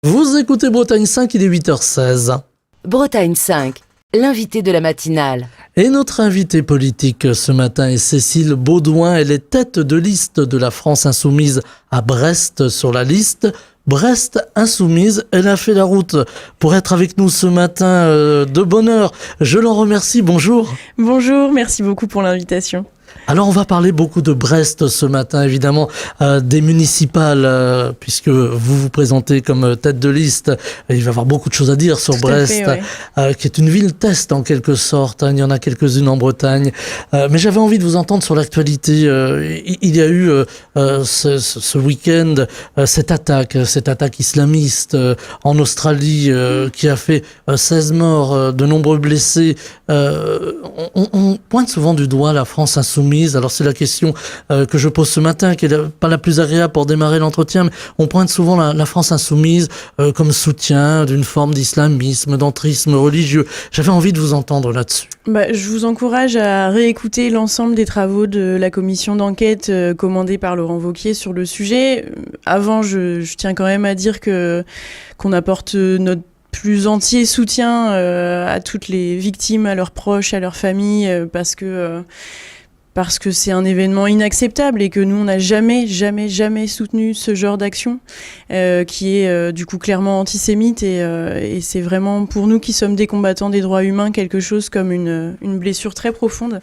Vous écoutez Bretagne 5, il est 8h16. Bretagne 5, l'invité de la matinale. Et notre invitée politique ce matin est Cécile Beaudouin. Elle est tête de liste de la France Insoumise à Brest sur la liste Brest Insoumise. Elle a fait la route pour être avec nous ce matin de bonne heure. Je l'en remercie. Bonjour. Bonjour, merci beaucoup pour l'invitation. Alors on va parler beaucoup de Brest ce matin, évidemment, des municipales, puisque vous vous présentez comme tête de liste. Il va y avoir beaucoup de choses à dire sur Tout Brest, à fait, ouais. qui est une ville test en quelque sorte. Il y en a quelques-unes en Bretagne. Mais j'avais envie de vous entendre sur l'actualité. Il y a eu ce week-end cette attaque islamiste en Australie qui a fait 16 morts, de nombreux blessés. On pointe souvent du doigt la France insoumise. Alors c'est la question que je pose ce matin, qui est pas la plus agréable pour démarrer l'entretien, mais on pointe souvent la France insoumise comme soutien d'une forme d'islamisme, d'entrisme religieux. J'avais envie de vous entendre là-dessus. Je vous encourage à réécouter l'ensemble des travaux de la commission d'enquête commandée par Laurent Wauquiez sur le sujet. Avant, je tiens quand même à dire qu'on apporte notre plus entier soutien à toutes les victimes, à leurs proches, à leurs familles, parce que c'est un événement inacceptable et que nous, on n'a jamais soutenu ce genre d'action qui est du coup clairement antisémite et c'est vraiment pour nous qui sommes des combattants des droits humains quelque chose comme une blessure très profonde.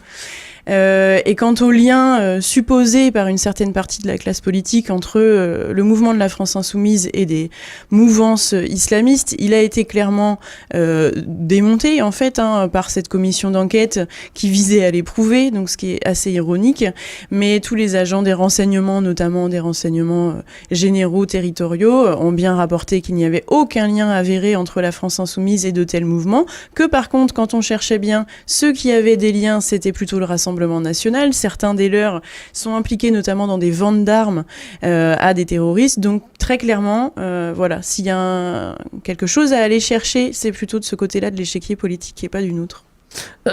Et quant au lien supposé par une certaine partie de la classe politique entre le mouvement de la France Insoumise et des mouvances islamistes, il a été clairement démonté en fait par cette commission d'enquête qui visait à les prouver, donc ce qui est assez ironique. Mais tous les agents des renseignements, notamment des renseignements généraux territoriaux, ont bien rapporté qu'il n'y avait aucun lien avéré entre la France Insoumise et de tels mouvements, que par contre, quand on cherchait bien, ceux qui avaient des liens, c'était plutôt le Rassemblement national. Certains des leurs sont impliqués notamment dans des ventes d'armes à des terroristes. Donc très clairement, voilà, s'il y a quelque chose à aller chercher, c'est plutôt de ce côté-là de l'échiquier politique et pas d'une autre.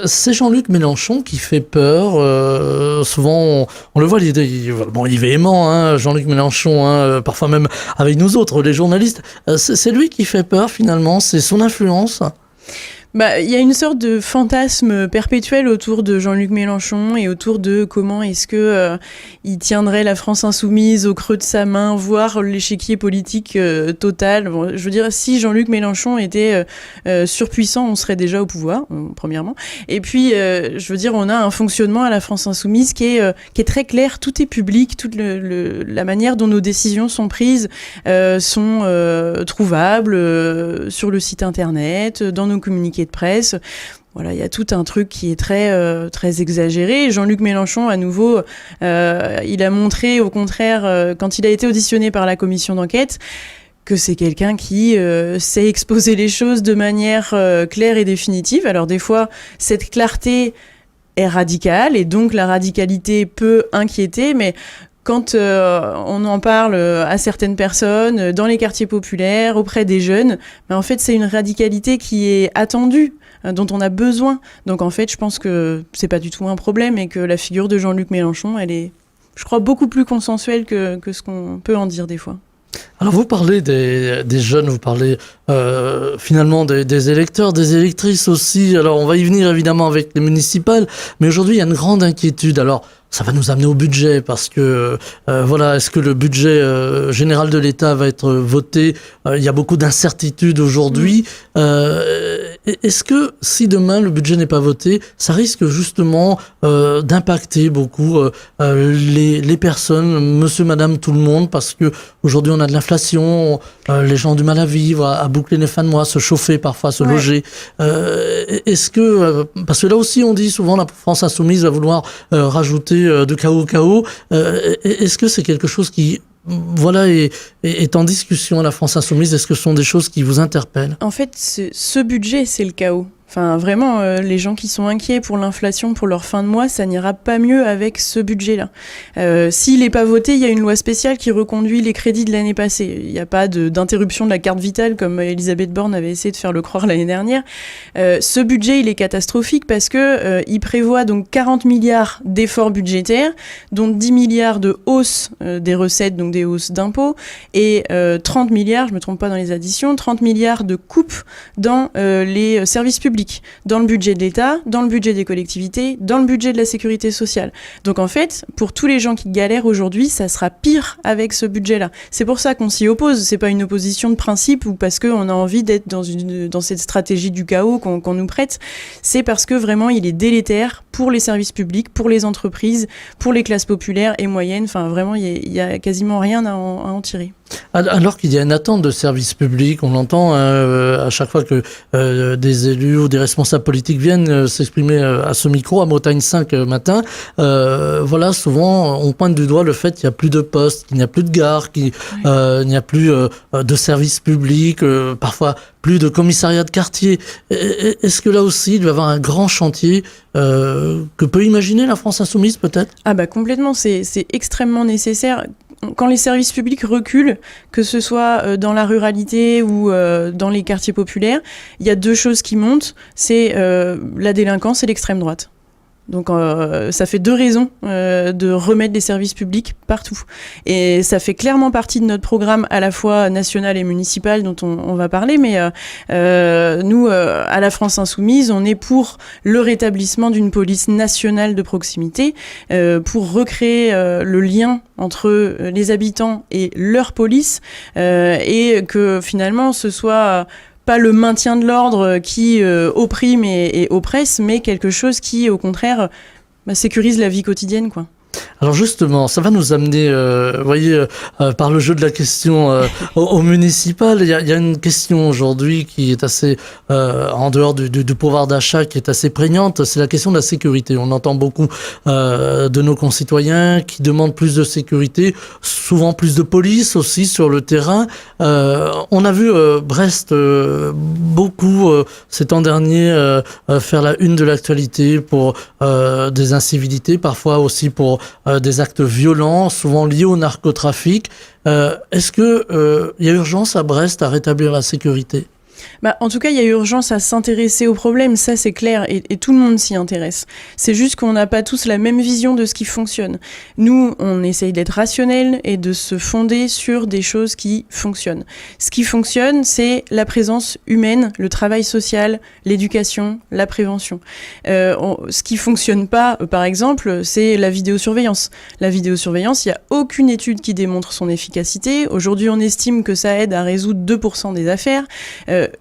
C'est Jean-Luc Mélenchon qui fait peur. Souvent, on le voit, il est véhément, Jean-Luc Mélenchon, parfois même avec nous autres, les journalistes. C'est lui qui fait peur finalement, c'est son influence. Il y a une sorte de fantasme perpétuel autour de Jean-Luc Mélenchon et autour de comment est-ce que il tiendrait la France insoumise au creux de sa main, voire l'échiquier politique total. Bon, je veux dire, si Jean-Luc Mélenchon était surpuissant, on serait déjà au pouvoir, premièrement. Et puis, je veux dire, on a un fonctionnement à la France insoumise qui est très clair. Tout est public, toute la manière dont nos décisions sont prises sont trouvables sur le site internet, dans nos communiqués de presse. Voilà, il y a tout un truc qui est très exagéré. Jean-Luc Mélenchon, à nouveau, il a montré, au contraire, quand il a été auditionné par la commission d'enquête, que c'est quelqu'un qui sait exposer les choses de manière claire et définitive. Alors des fois, cette clarté est radicale et donc la radicalité peut inquiéter, mais quand on en parle à certaines personnes, dans les quartiers populaires, auprès des jeunes, en fait, c'est une radicalité qui est attendue, dont on a besoin. Donc en fait, je pense que c'est pas du tout un problème et que la figure de Jean-Luc Mélenchon, elle est, je crois, beaucoup plus consensuelle que ce qu'on peut en dire des fois. Alors vous parlez des jeunes, vous parlez finalement des électeurs, des électrices aussi. Alors on va y venir évidemment avec les municipales, mais aujourd'hui il y a une grande inquiétude. Alors ça va nous amener au budget parce que voilà, est-ce que le budget général de l'État va être voté? Il y a beaucoup d'incertitudes aujourd'hui. Est-ce que si demain le budget n'est pas voté, ça risque justement d'impacter beaucoup les personnes, monsieur, madame, tout le monde, parce que aujourd'hui on a de l'inflation, les gens ont du mal à vivre, à boucler les fins de mois, se chauffer parfois, se loger. Est-ce que, parce que là aussi on dit souvent la France insoumise va vouloir rajouter de chaos au chaos, est-ce que c'est quelque chose qui voilà, est en discussion à la France insoumise? Est-ce que ce sont des choses qui vous interpellent? En fait, ce budget, c'est le chaos. Enfin, vraiment, les gens qui sont inquiets pour l'inflation, pour leur fin de mois, ça n'ira pas mieux avec ce budget-là. S'il n'est pas voté, il y a une loi spéciale qui reconduit les crédits de l'année passée. Il n'y a pas d'interruption de la carte vitale comme Elisabeth Borne avait essayé de faire le croire l'année dernière. Ce budget, il est catastrophique parce que il prévoit donc 40 milliards d'efforts budgétaires, dont 10 milliards de hausse des recettes, donc des hausses d'impôts, et 30 milliards, je me trompe pas dans les additions, 30 milliards de coupes dans les services publics, dans le budget de l'État, dans le budget des collectivités, dans le budget de la sécurité sociale. Donc en fait, pour tous les gens qui galèrent aujourd'hui, ça sera pire avec ce budget-là. C'est pour ça qu'on s'y oppose. C'est pas une opposition de principe ou parce qu'on a envie d'être dans cette stratégie du chaos qu'on nous prête. C'est parce que vraiment, il est délétère pour les services publics, pour les entreprises, pour les classes populaires et moyennes. Enfin, vraiment, il y a quasiment rien à en tirer. Alors qu'il y a une attente de services publics, on l'entend à chaque fois que des élus ou des responsables politiques viennent s'exprimer à ce micro, à Bretagne 5 matin. Voilà, souvent on pointe du doigt le fait qu'il n'y a plus de postes, qu'il n'y a plus de gares, qu'il n'y a plus de services publics, parfois plus de commissariats de quartier. Est-ce que là aussi il va y avoir un grand chantier que peut imaginer la France Insoumise peut-être ? Ah bah complètement, c'est extrêmement nécessaire. Quand les services publics reculent, que ce soit dans la ruralité ou dans les quartiers populaires, il y a deux choses qui montent, c'est la délinquance et l'extrême droite. Donc ça fait deux raisons de remettre des services publics partout. Et ça fait clairement partie de notre programme à la fois national et municipal dont on va parler, mais nous, à la France Insoumise, on est pour le rétablissement d'une police nationale de proximité, pour recréer le lien entre les habitants et leur police, et que finalement ce soit pas le maintien de l'ordre qui opprime et oppresse, mais quelque chose qui, au contraire, sécurise la vie quotidienne, quoi. Alors justement, ça va nous amener, vous voyez, par le jeu de la question au municipal. Il y a une question aujourd'hui qui est assez, en dehors du pouvoir d'achat, qui est assez prégnante, c'est la question de la sécurité. On entend beaucoup de nos concitoyens qui demandent plus de sécurité, souvent plus de police aussi sur le terrain. On a vu Brest beaucoup ces temps derniers faire la une de l'actualité pour des incivilités, parfois aussi pour des actes violents, souvent liés au narcotrafic. Est-ce que il y a urgence à Brest à rétablir la sécurité ? En tout cas, il y a urgence à s'intéresser au problème, ça c'est clair, et tout le monde s'y intéresse. C'est juste qu'on n'a pas tous la même vision de ce qui fonctionne. Nous, on essaye d'être rationnel et de se fonder sur des choses qui fonctionnent. Ce qui fonctionne, c'est la présence humaine, le travail social, l'éducation, la prévention. Ce qui fonctionne pas, par exemple, c'est la vidéosurveillance. La vidéosurveillance, il n'y a aucune étude qui démontre son efficacité. Aujourd'hui, on estime que ça aide à résoudre 2% des affaires.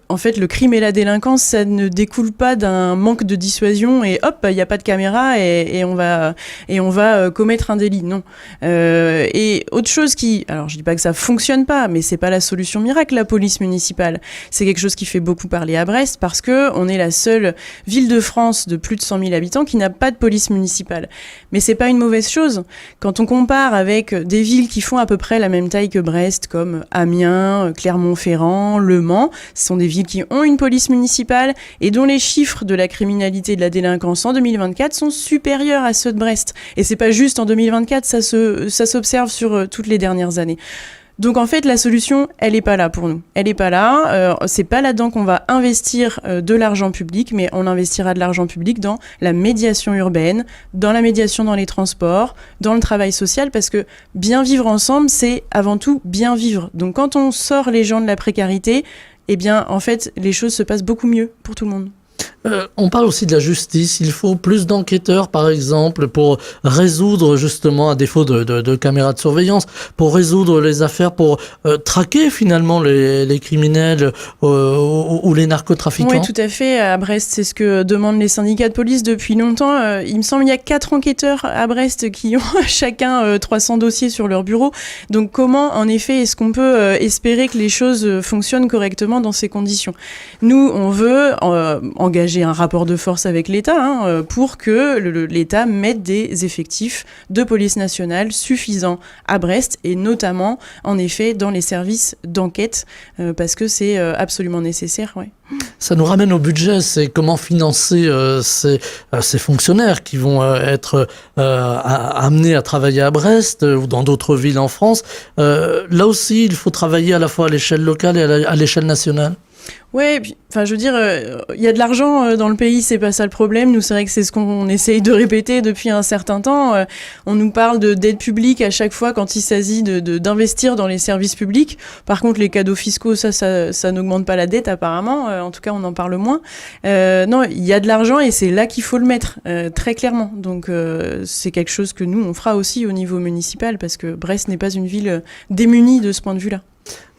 En fait, le crime et la délinquance, ça ne découle pas d'un manque de dissuasion et hop, il n'y a pas de caméra et on va commettre un délit. Non. Et autre chose alors je dis pas que ça fonctionne pas, mais c'est pas la solution miracle, la police municipale. C'est quelque chose qui fait beaucoup parler à Brest parce que on est la seule ville de France de plus de 100 000 habitants qui n'a pas de police municipale. Mais c'est pas une mauvaise chose. Quand on compare avec des villes qui font à peu près la même taille que Brest, comme Amiens, Clermont-Ferrand, Le Mans, ce sont des villes qui ont une police municipale et dont les chiffres de la criminalité et de la délinquance en 2024 sont supérieurs à ceux de Brest. Et c'est pas juste en 2024, ça s'observe sur toutes les dernières années. Donc en fait, la solution, elle est pas là pour nous. Elle est pas là. C'est pas là-dedans qu'on va investir de l'argent public, mais on investira de l'argent public dans la médiation urbaine, dans la médiation dans les transports, dans le travail social, parce que bien vivre ensemble, c'est avant tout bien vivre. Donc quand on sort les gens de la précarité, eh bien, en fait, les choses se passent beaucoup mieux pour tout le monde. On parle aussi de la justice. Il faut plus d'enquêteurs, par exemple, pour résoudre justement, à défaut de caméras de surveillance, pour résoudre les affaires, pour traquer finalement les criminels ou les narcotrafiquants. Oui, tout à fait. À Brest, c'est ce que demandent les syndicats de police depuis longtemps. Il me semble qu'il y a 4 enquêteurs à Brest qui ont chacun 300 dossiers sur leur bureau. Donc comment, en effet, est-ce qu'on peut espérer que les choses fonctionnent correctement dans ces conditions ? Nous, on veut engager engager un rapport de force avec l'État pour que l'État mette des effectifs de police nationale suffisants à Brest, et notamment, en effet, dans les services d'enquête, parce que c'est absolument nécessaire. Ouais. Ça nous ramène au budget, c'est comment financer ces fonctionnaires qui vont être amenés à travailler à Brest ou dans d'autres villes en France. Là aussi, il faut travailler à la fois à l'échelle locale et à l'échelle nationale. Ouais, je veux dire, il y a de l'argent dans le pays, c'est pas ça le problème. Nous, c'est vrai que c'est ce qu'on essaye de répéter depuis un certain temps. On nous parle d'aide publique à chaque fois quand il s'agit d'investir dans les services publics. Par contre, les cadeaux fiscaux, ça n'augmente pas la dette apparemment. En tout cas, on en parle moins. Non, il y a de l'argent et c'est là qu'il faut le mettre, très clairement. Donc, c'est quelque chose que nous, on fera aussi au niveau municipal, parce que Brest n'est pas une ville démunie de ce point de vue-là.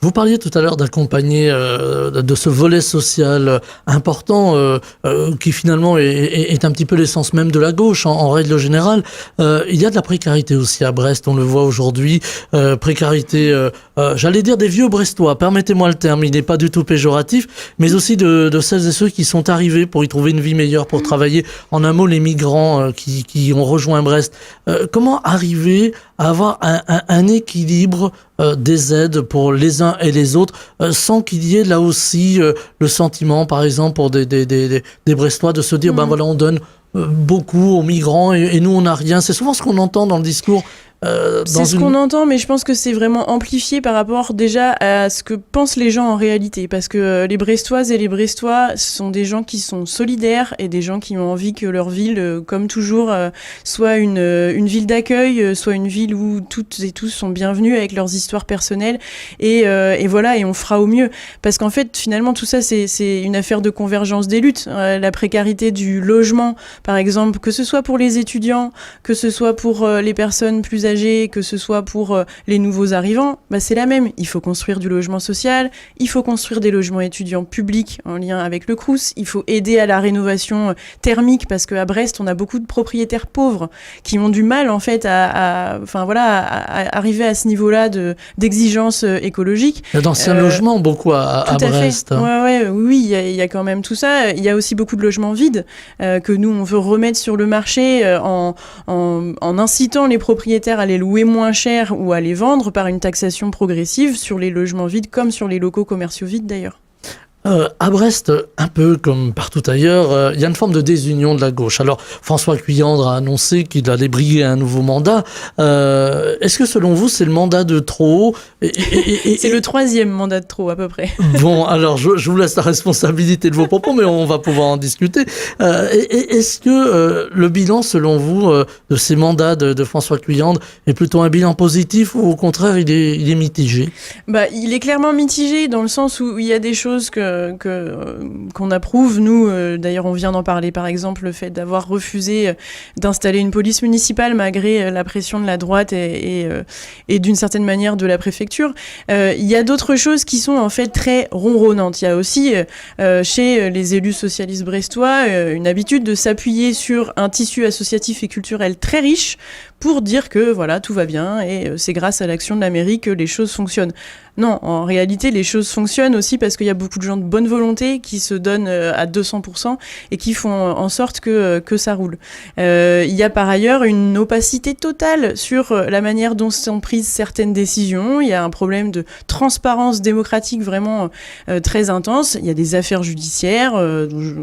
Vous parliez tout à l'heure d'accompagner de ce volet social important qui finalement est un petit peu l'essence même de la gauche en règle générale. Il y a de la précarité aussi à Brest, on le voit aujourd'hui. Précarité, j'allais dire des vieux Brestois, permettez-moi le terme, il n'est pas du tout péjoratif, mais aussi de celles et ceux qui sont arrivés pour y trouver une vie meilleure, pour travailler. En un mot, les migrants qui ont rejoint Brest. Comment arriver à avoir un équilibre des aides pour les uns et les autres, sans qu'il y ait là aussi le sentiment, par exemple, pour des Brestois de se dire, ben voilà, on donne beaucoup aux migrants et nous on n'a rien. C'est souvent ce qu'on entend dans le discours. C'est ce qu'on entend, mais je pense que c'est vraiment amplifié par rapport déjà à ce que pensent les gens en réalité, parce que les Brestoises et les Brestois sont des gens qui sont solidaires et des gens qui ont envie que leur ville, comme toujours, soit une ville d'accueil, soit une ville où toutes et tous sont bienvenus avec leurs histoires personnelles, et voilà, et on fera au mieux, parce qu'en fait finalement tout ça c'est une affaire de convergence des luttes. La précarité du logement, par exemple, que ce soit pour les étudiants, que ce soit pour les personnes plus âgées, que ce soit pour les nouveaux arrivants, c'est la même. Il faut construire du logement social, il faut construire des logements étudiants publics en lien avec le Crous, il faut aider à la rénovation thermique, parce qu'à Brest, on a beaucoup de propriétaires pauvres qui ont du mal en fait à arriver à ce niveau-là d'exigence écologique. Il y a d'anciens logements beaucoup à Brest. Oui, il y a quand même tout ça. Il y a aussi beaucoup de logements vides que nous, on veut remettre sur le marché en incitant les propriétaires à les louer moins cher ou à les vendre par une taxation progressive sur les logements vides comme sur les locaux commerciaux vides d'ailleurs. À Brest, un peu comme partout ailleurs, il y a une forme de désunion de la gauche. Alors, François Cuyandre a annoncé qu'il allait briguer un nouveau mandat. Est-ce que selon vous, c'est le mandat de trop ? C'est le 3e mandat de trop, à peu près. Bon, alors je vous laisse la responsabilité de vos propos, mais on va pouvoir en discuter. Est-ce que le bilan, selon vous, de ces mandats de François Cuyandre est plutôt un bilan positif ou au contraire, il est mitigé ? Il est clairement mitigé dans le sens où il y a des choses qu'on approuve, nous, d'ailleurs on vient d'en parler, par exemple le fait d'avoir refusé d'installer une police municipale malgré la pression de la droite et d'une certaine manière de la préfecture. Il y a d'autres choses qui sont en fait très ronronnantes. Il y a aussi chez les élus socialistes brestois une habitude de s'appuyer sur un tissu associatif et culturel très riche pour dire que voilà, tout va bien et c'est grâce à l'action de la mairie que les choses fonctionnent. Non, en réalité, les choses fonctionnent aussi parce qu'il y a beaucoup de gens de bonne volonté qui se donnent à 200% et qui font en sorte que ça roule. Il y a par ailleurs une opacité totale sur la manière dont sont prises certaines décisions. Il y a un problème de transparence démocratique vraiment très intense. Il y a des affaires judiciaires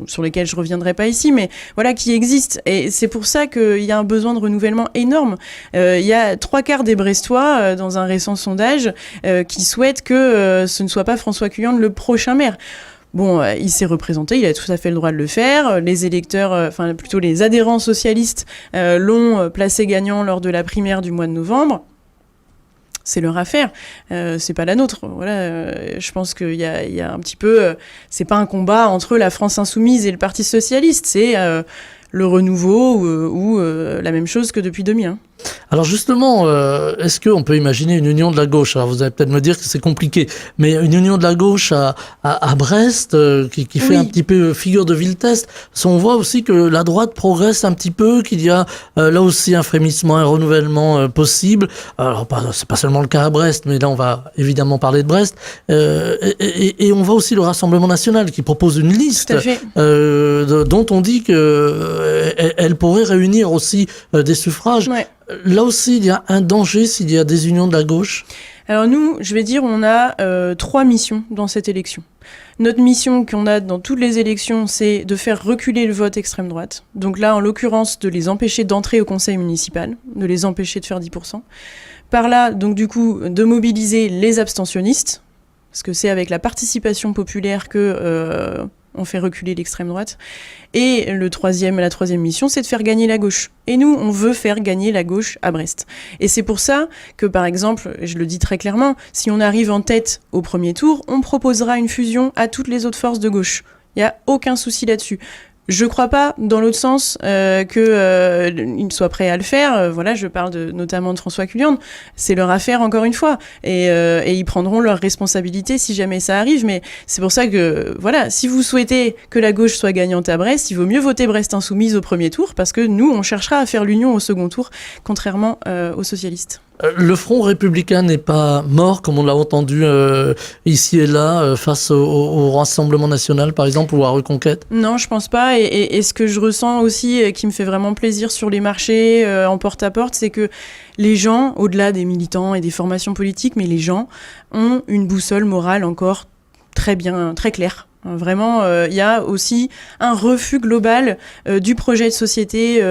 sur lesquelles je reviendrai pas ici, mais voilà, qui existent. Et c'est pour ça qu'il y a un besoin de renouvellement énorme. Il y a 3/4 des Brestois, dans un récent sondage, qui souhaitent que ce ne soit pas François Cuyandre le prochain maire. Bon, il s'est représenté, il a tout à fait le droit de le faire. Les électeurs, plutôt les adhérents socialistes, l'ont placé gagnant lors de la primaire du mois de novembre. C'est leur affaire, c'est pas la nôtre. Voilà, je pense qu'il y a un petit peu, c'est pas un combat entre la France insoumise et le Parti socialiste, c'est le renouveau ou la même chose que depuis 2001. Alors justement, est-ce qu'on peut imaginer une union de la gauche? Alors vous allez peut-être me dire que c'est compliqué, mais une union de la gauche à Brest qui fait un petit peu figure de ville-test. Parce qu'on voit aussi que la droite progresse un petit peu, qu'il y a là aussi un frémissement, un renouvellement possible. Alors c'est pas seulement le cas à Brest, mais là on va évidemment parler de Brest. Et on voit aussi le Rassemblement national qui propose une liste dont on dit que elle pourrait réunir aussi des suffrages. Ouais. Là aussi, il y a un danger s'il y a des unions de la gauche. Alors nous, je vais dire, on a 3 missions dans cette élection. Notre mission qu'on a dans toutes les élections, c'est de faire reculer le vote extrême droite. Donc là, en l'occurrence, de les empêcher d'entrer au conseil municipal, de les empêcher de faire 10%. Par là, donc du coup, de mobiliser les abstentionnistes, parce que c'est avec la participation populaire que on fait reculer l'extrême droite. Et la troisième mission, c'est de faire gagner la gauche. Et nous, on veut faire gagner la gauche à Brest. Et c'est pour ça que, par exemple, je le dis très clairement, si on arrive en tête au premier tour, on proposera une fusion à toutes les autres forces de gauche. Il n'y a aucun souci là-dessus. Je crois pas, dans l'autre sens, qu'ils soient prêts à le faire. Voilà, je parle notamment de François Culiande. C'est leur affaire, encore une fois. Et ils prendront leurs responsabilités si jamais ça arrive. Mais c'est pour ça que, voilà, si vous souhaitez que la gauche soit gagnante à Brest, il vaut mieux voter Brest Insoumise au premier tour, parce que nous, on cherchera à faire l'union au second tour, contrairement aux socialistes. Le Front républicain n'est pas mort, comme on l'a entendu ici et là, face au Rassemblement national, par exemple, ou à Reconquête? Non, je pense pas. Et ce que je ressens aussi, qui me fait vraiment plaisir sur les marchés, en porte-à-porte, c'est que les gens, au-delà des militants et des formations politiques, mais les gens ont une boussole morale encore très bien, très claire. Vraiment, il y a aussi un refus global du projet de société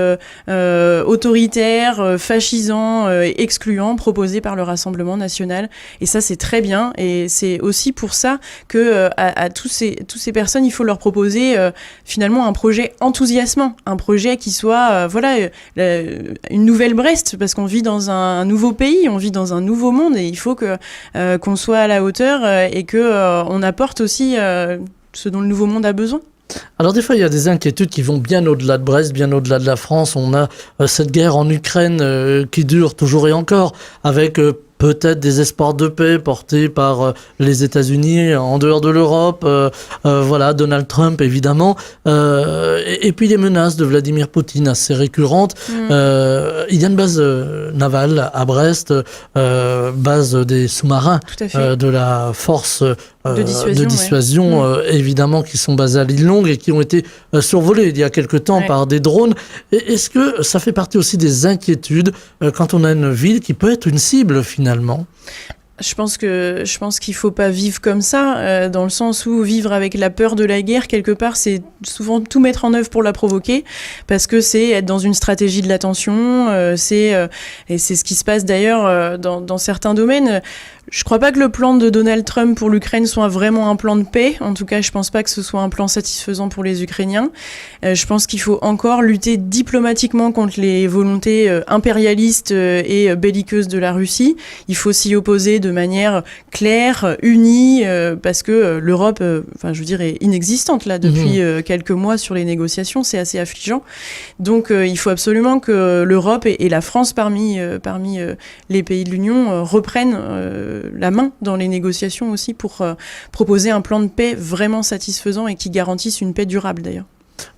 autoritaire, fascisant, excluant proposé par le Rassemblement national. Et ça, c'est très bien. Et c'est aussi pour ça que à toutes ces personnes, il faut leur proposer finalement un projet enthousiasmant, un projet qui soit une nouvelle Brest, parce qu'on vit dans un nouveau pays, on vit dans un nouveau monde, et il faut que qu'on soit à la hauteur et que on apporte aussi ce dont le nouveau monde a besoin. Alors des fois, il y a des inquiétudes qui vont bien au-delà de Brest, bien au-delà de la France. On a cette guerre en Ukraine qui dure toujours et encore, avec peut-être des espoirs de paix portés par les États-Unis en dehors de l'Europe, voilà, Donald Trump évidemment, et puis les menaces de Vladimir Poutine assez récurrentes. Il y a une base navale à Brest, base des sous-marins de la force de dissuasion évidemment, qui sont basés à l'île Longue et qui ont été survolés il y a quelque temps par des drones. Est-ce que ça fait partie aussi des inquiétudes quand on a une ville qui peut être une cible finalement? Je pense qu'il faut pas vivre comme ça, dans le sens où vivre avec la peur de la guerre, quelque part, c'est souvent tout mettre en œuvre pour la provoquer, parce que c'est être dans une stratégie de l'attention, et c'est ce qui se passe d'ailleurs dans certains domaines. Je crois pas que le plan de Donald Trump pour l'Ukraine soit vraiment un plan de paix. En tout cas, je pense pas que ce soit un plan satisfaisant pour les Ukrainiens. Je pense qu'il faut encore lutter diplomatiquement contre les volontés impérialistes et belliqueuses de la Russie. Il faut s'y opposer de manière claire, unie, parce que l'Europe, est inexistante là depuis quelques mois sur les négociations. C'est assez affligeant. Donc, il faut absolument que l'Europe et la France parmi les pays de l'Union reprennent la main dans les négociations aussi pour proposer un plan de paix vraiment satisfaisant et qui garantisse une paix durable d'ailleurs.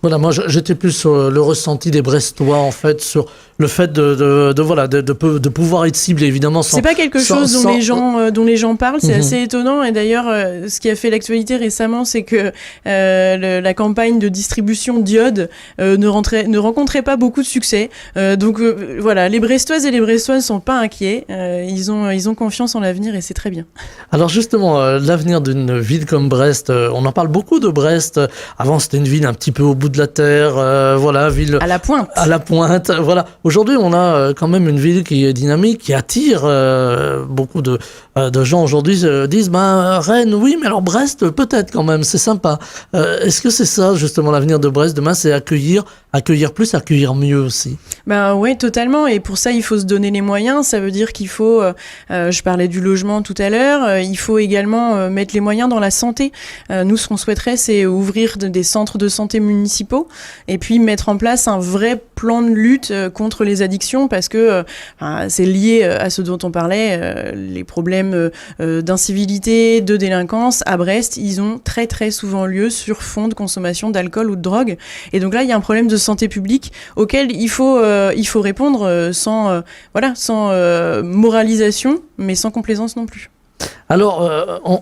Voilà, moi j'étais plus sur le ressenti des Brestois en fait, sur le fait de pouvoir être ciblé évidemment. C'est pas quelque chose dont les gens parlent, c'est assez étonnant. Et d'ailleurs, ce qui a fait l'actualité récemment, c'est que la campagne de distribution d'iode ne rencontrait pas beaucoup de succès. Donc voilà, les Brestoises et les Brestois ne sont pas inquiets. Ils ont confiance en l'avenir et c'est très bien. Alors justement, l'avenir d'une ville comme Brest, on en parle beaucoup de Brest. Avant, c'était une ville un petit peu au bout de la terre, ville à la pointe. À la pointe, voilà. Aujourd'hui, on a quand même une ville qui est dynamique, qui attire beaucoup de gens aujourd'hui disent Rennes, oui, mais alors Brest, peut-être quand même, c'est sympa. Est-ce que c'est ça justement l'avenir de Brest demain, c'est accueillir plus, accueillir mieux aussi? Oui, totalement. Et pour ça, il faut se donner les moyens. Ça veut dire qu'il faut, je parlais du logement tout à l'heure, il faut également mettre les moyens dans la santé. Nous, ce qu'on souhaiterait, c'est ouvrir des centres de santé municipaux municipaux, et puis mettre en place un vrai plan de lutte contre les addictions, parce que c'est lié à ce dont on parlait, les problèmes d'incivilité, de délinquance. À Brest, ils ont très très souvent lieu sur fond de consommation d'alcool ou de drogue. Et donc là, il y a un problème de santé publique auquel il faut répondre sans moralisation, mais sans complaisance non plus. Alors,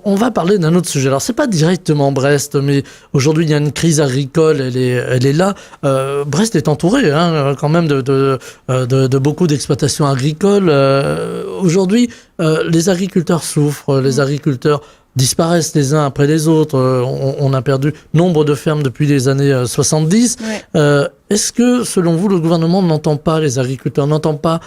on va parler d'un autre sujet. Alors, c'est pas directement Brest, mais aujourd'hui, il y a une crise agricole, elle est là. Brest est entouré, quand même, de beaucoup d'exploitations agricoles. Aujourd'hui, les agriculteurs souffrent, les agriculteurs disparaissent les uns après les autres. On a perdu nombre de fermes depuis les années 70. Ouais. Est-ce que, selon vous, le gouvernement n'entend pas les agriculteurs, n'entend pas,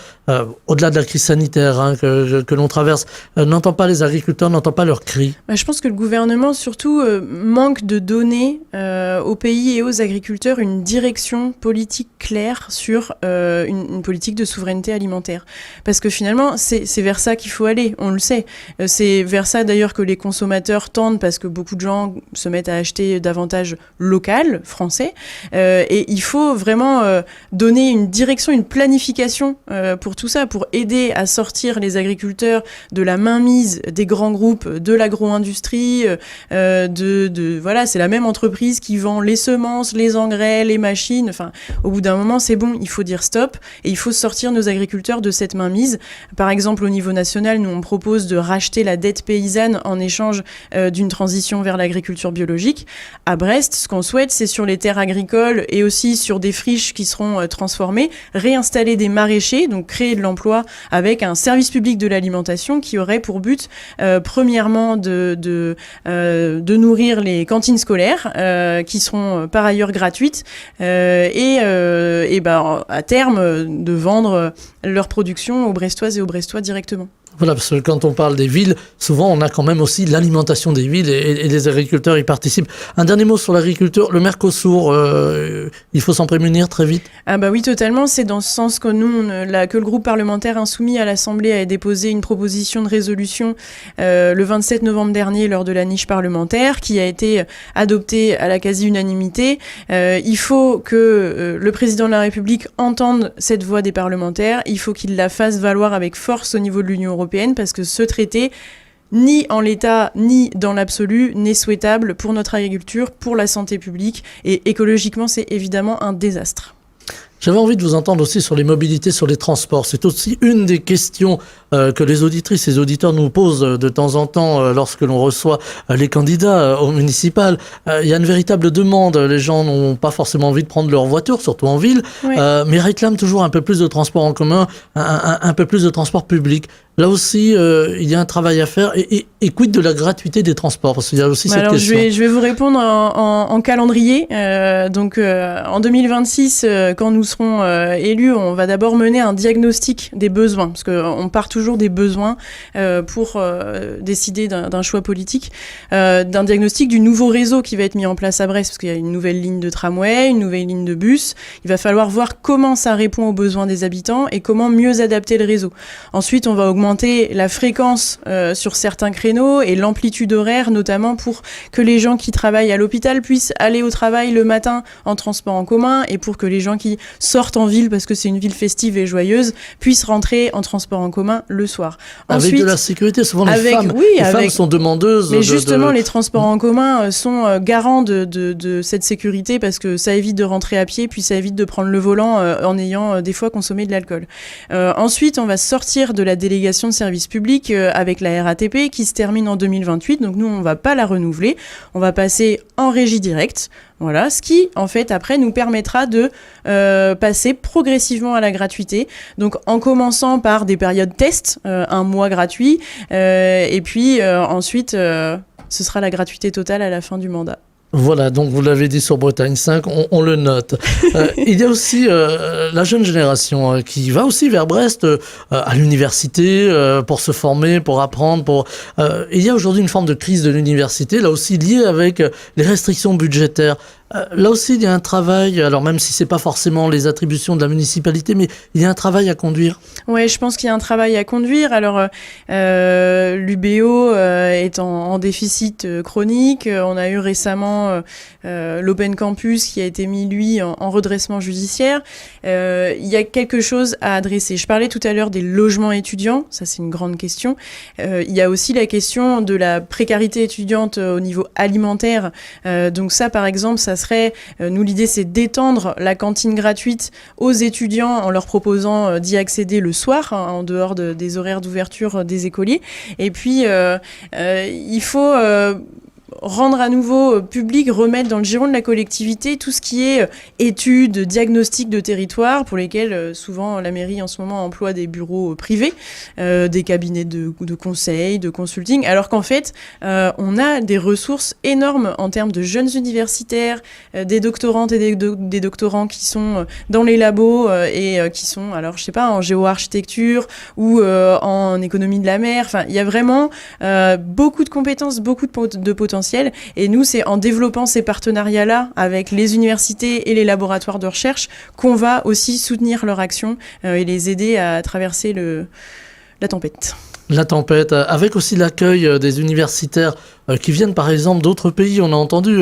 au-delà de la crise sanitaire que l'on traverse, n'entend pas les agriculteurs, n'entend pas leurs cris? Je pense que le gouvernement, surtout, manque de donner au pays et aux agriculteurs une direction politique claire sur une politique de souveraineté alimentaire. Parce que finalement, c'est vers ça qu'il faut aller, on le sait. C'est vers ça, d'ailleurs, que les consommateurs tendent, parce que beaucoup de gens se mettent à acheter davantage local, français, et il faut vraiment donner une direction, une planification pour tout ça, pour aider à sortir les agriculteurs de la mainmise des grands groupes, de l'agro-industrie, voilà, c'est la même entreprise qui vend les semences, les engrais, les machines. Enfin, au bout d'un moment, c'est bon, il faut dire stop et il faut sortir nos agriculteurs de cette mainmise. Par exemple, au niveau national, nous on propose de racheter la dette paysanne en échange d'une transition vers l'agriculture biologique. À Brest, ce qu'on souhaite, c'est sur les terres agricoles et aussi sur des friches qui seront transformées, réinstaller des maraîchers, donc créer de l'emploi avec un service public de l'alimentation qui aurait pour but, premièrement, de nourrir les cantines scolaires, qui seront par ailleurs gratuites, et à terme, de vendre leur production aux Brestoises et aux Brestois directement. Voilà, parce que quand on parle des villes, souvent on a quand même aussi l'alimentation des villes et les agriculteurs y participent. Un dernier mot sur l'agriculture, le Mercosur, il faut s'en prémunir très vite? Oui, totalement. C'est dans ce sens que que le groupe parlementaire insoumis à l'Assemblée a déposé une proposition de résolution le 27 novembre dernier lors de la niche parlementaire qui a été adoptée à la quasi-unanimité. Il faut que le président de la République entende cette voix des parlementaires. Il faut qu'il la fasse valoir avec force au niveau de l'Union européenne parce que ce traité, ni en l'état, ni dans l'absolu, n'est souhaitable pour notre agriculture, pour la santé publique et écologiquement, c'est évidemment un désastre. J'avais envie de vous entendre aussi sur les mobilités, sur les transports. C'est aussi une des questions que les auditrices et les auditeurs nous posent de temps en temps lorsque l'on reçoit les candidats au municipal. Il y a une véritable demande. Les gens n'ont pas forcément envie de prendre leur voiture, surtout en ville, oui. Mais réclament toujours un peu plus de transport en commun, un peu plus de transport public. Là aussi, il y a un travail à faire. Et quid de la gratuité des transports? Parce qu'il y a aussi cette question. Je vais vous répondre en calendrier. En 2026, quand nous serons élus, on va d'abord mener un diagnostic des besoins, parce qu'on part toujours des besoins pour décider d'un choix politique, d'un diagnostic du nouveau réseau qui va être mis en place à Brest, parce qu'il y a une nouvelle ligne de tramway, une nouvelle ligne de bus. Il va falloir voir comment ça répond aux besoins des habitants et comment mieux adapter le réseau. Ensuite, on va augmenter la fréquence sur certains créneaux et l'amplitude horaire, notamment pour que les gens qui travaillent à l'hôpital puissent aller au travail le matin en transport en commun et pour que les gens qui sortent en ville, parce que c'est une ville festive et joyeuse, puissent rentrer en transport en commun le soir. Ensuite, avec de la sécurité, souvent les femmes sont demandeuses. Mais justement, les transports en commun sont garants de cette sécurité parce que ça évite de rentrer à pied, puis ça évite de prendre le volant en ayant des fois consommé de l'alcool. Ensuite, on va sortir de la délégation de service public avec la RATP qui se termine en 2028. Donc nous, on va pas la renouveler. On va passer en régie directe. Voilà, ce qui, en fait, après, nous permettra de passer progressivement à la gratuité. Donc, en commençant par des périodes tests, 1 mois gratuit, et puis ensuite, ce sera la gratuité totale à la fin du mandat. Voilà, donc vous l'avez dit sur Bretagne 5, on le note. Il y a aussi la jeune génération qui va aussi vers Brest à l'université pour se former, pour apprendre. Il y a aujourd'hui une forme de crise de l'université, là aussi liée avec les restrictions budgétaires. Là aussi, il y a un travail, alors même si c'est pas forcément les attributions de la municipalité, mais il y a un travail à conduire. Ouais, je pense qu'il y a un travail à conduire. Alors, l'UBO est en déficit chronique. On a eu récemment l'Open Campus qui a été mis, lui, en redressement judiciaire. Il y a quelque chose à adresser. Je parlais tout à l'heure des logements étudiants. Ça, c'est une grande question. Il y a aussi la question de la précarité étudiante au niveau alimentaire. Donc ça, par exemple, ça serait, nous, l'idée, c'est d'étendre la cantine gratuite aux étudiants en leur proposant d'y accéder le soir, hein, en dehors des horaires d'ouverture des écoliers. Et puis, il faut rendre à nouveau public, remettre dans le giron de la collectivité tout ce qui est études, diagnostics de territoire, pour lesquels souvent la mairie en ce moment emploie des bureaux privés, des cabinets de conseil, de consulting, alors qu'en fait, on a des ressources énormes en termes de jeunes universitaires, des doctorantes et des doctorants qui sont dans les labos et qui sont, alors je sais pas, en géoarchitecture ou en économie de la mer. Enfin, il y a vraiment beaucoup de compétences, beaucoup de potentiel. Et nous, c'est en développant ces partenariats-là avec les universités et les laboratoires de recherche qu'on va aussi soutenir leur action et les aider à traverser la tempête. La tempête, avec aussi l'accueil des universitaires qui viennent par exemple d'autres pays. On a entendu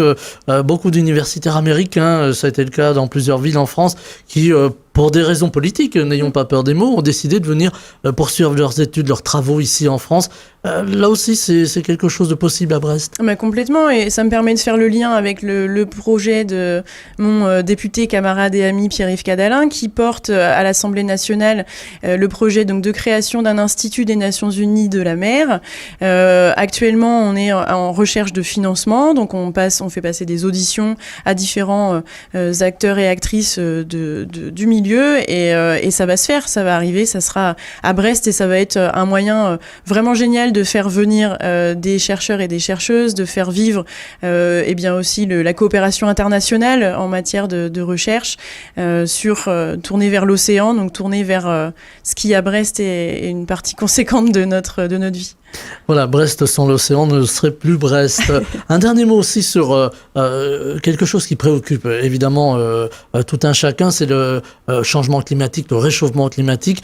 beaucoup d'universitaires américains, ça a été le cas dans plusieurs villes en France, qui pour des raisons politiques, n'ayons pas peur des mots, ont décidé de venir poursuivre leurs études, leurs travaux ici en France. Là aussi, c'est quelque chose de possible à Brest. Mais complètement, et ça me permet de faire le lien avec le projet de mon député, camarade et ami Pierre-Yves Cadalin, qui porte à l'Assemblée nationale le projet donc, de création d'un institut des Nations Unies de la mer. Actuellement, on est en recherche de financement, donc on fait passer des auditions à différents acteurs et actrices du milieu, et ça va se faire, ça va arriver, ça sera à Brest, et ça va être un moyen vraiment génial de faire venir des chercheurs et des chercheuses, de faire vivre et bien aussi la coopération internationale en matière de recherche tournée vers l'océan, donc tournée vers ce qui à Brest est une partie conséquente de notre vie. Voilà, Brest sans l'océan ne serait plus Brest. Un dernier mot aussi sur quelque chose qui préoccupe évidemment tout un chacun, c'est le changement climatique, le réchauffement climatique.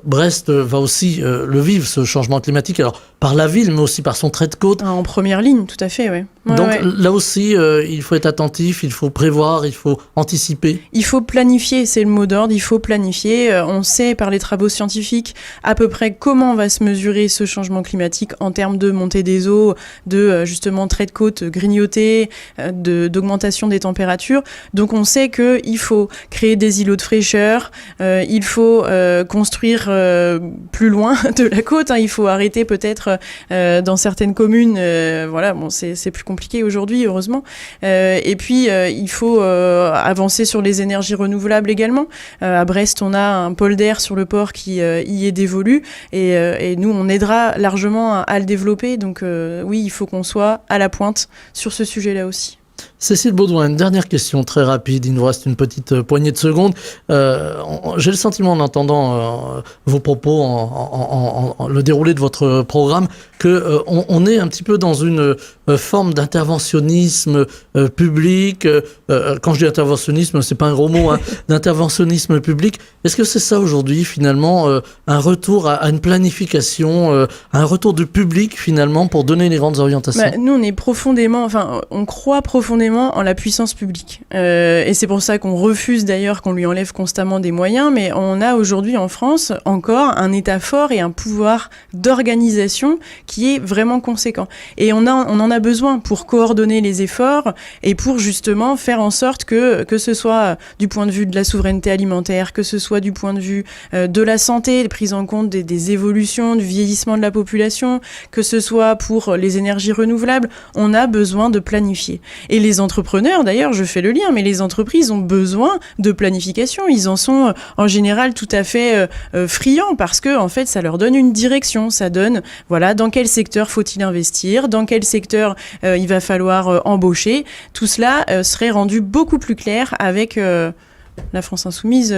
Brest va aussi le vivre, ce changement climatique, alors par la ville, mais aussi par son trait de côte. En première ligne, tout à fait, oui. Donc là aussi, il faut être attentif, il faut prévoir, il faut anticiper. Il faut planifier, c'est le mot d'ordre, il faut planifier. On sait par les travaux scientifiques à peu près comment va se mesurer ce changement climatique en termes de montée des eaux, de justement trait de côte grignoté, d'augmentation des températures. Donc on sait qu'il faut créer des îlots de fraîcheur, il faut construire plus loin de la côte, hein. Il faut arrêter peut-être dans certaines communes, voilà, bon c'est plus compliqué aujourd'hui heureusement. Et puis il faut avancer sur les énergies renouvelables également. À Brest, on a un polder sur le port qui y est dévolu, et nous on aidera largement à le développer. Donc oui, il faut qu'on soit à la pointe sur ce sujet-là aussi. Cécile Baudouin, une dernière question très rapide, il nous reste une petite poignée de secondes. J'ai le sentiment en entendant vos propos, en le déroulé de votre programme, qu'on est un petit peu dans une forme d'interventionnisme public. Quand je dis interventionnisme, c'est pas un gros mot, hein, d'interventionnisme public. Est-ce que c'est ça aujourd'hui finalement, un retour à une planification, un retour du public finalement pour donner les grandes orientations? Nous on croit profondément en la puissance publique. Et c'est pour ça qu'on refuse d'ailleurs qu'on lui enlève constamment des moyens, mais on a aujourd'hui en France encore un État fort et un pouvoir d'organisation qui est vraiment conséquent. Et on en a besoin pour coordonner les efforts et pour justement faire en sorte que ce soit du point de vue de la souveraineté alimentaire, que ce soit du point de vue de la santé, de prise en compte des évolutions, du vieillissement de la population, que ce soit pour les énergies renouvelables, on a besoin de planifier. Et les entrepreneurs, d'ailleurs, je fais le lien, mais les entreprises ont besoin de planification. Ils en sont en général tout à fait friands parce que, en fait, ça leur donne une direction. Ça donne, voilà, dans quel secteur faut-il investir, dans quel secteur il va falloir embaucher. Tout cela serait rendu beaucoup plus clair avec la France Insoumise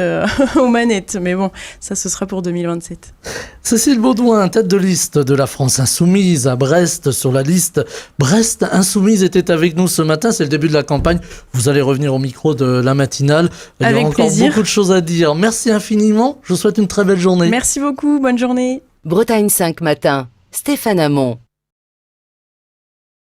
aux manettes. Mais bon, ça, ce sera pour 2027. Cécile Baudouin, tête de liste de la France Insoumise à Brest, sur la liste Brest Insoumise, était avec nous ce matin. C'est le début de la campagne. Vous allez revenir au micro de la matinale. Il y Avec aura encore plaisir. beaucoup de choses à dire. Merci infiniment. Je vous souhaite une très belle journée. Merci beaucoup, bonne journée. Bretagne 5 matin. Stéphane Hamon.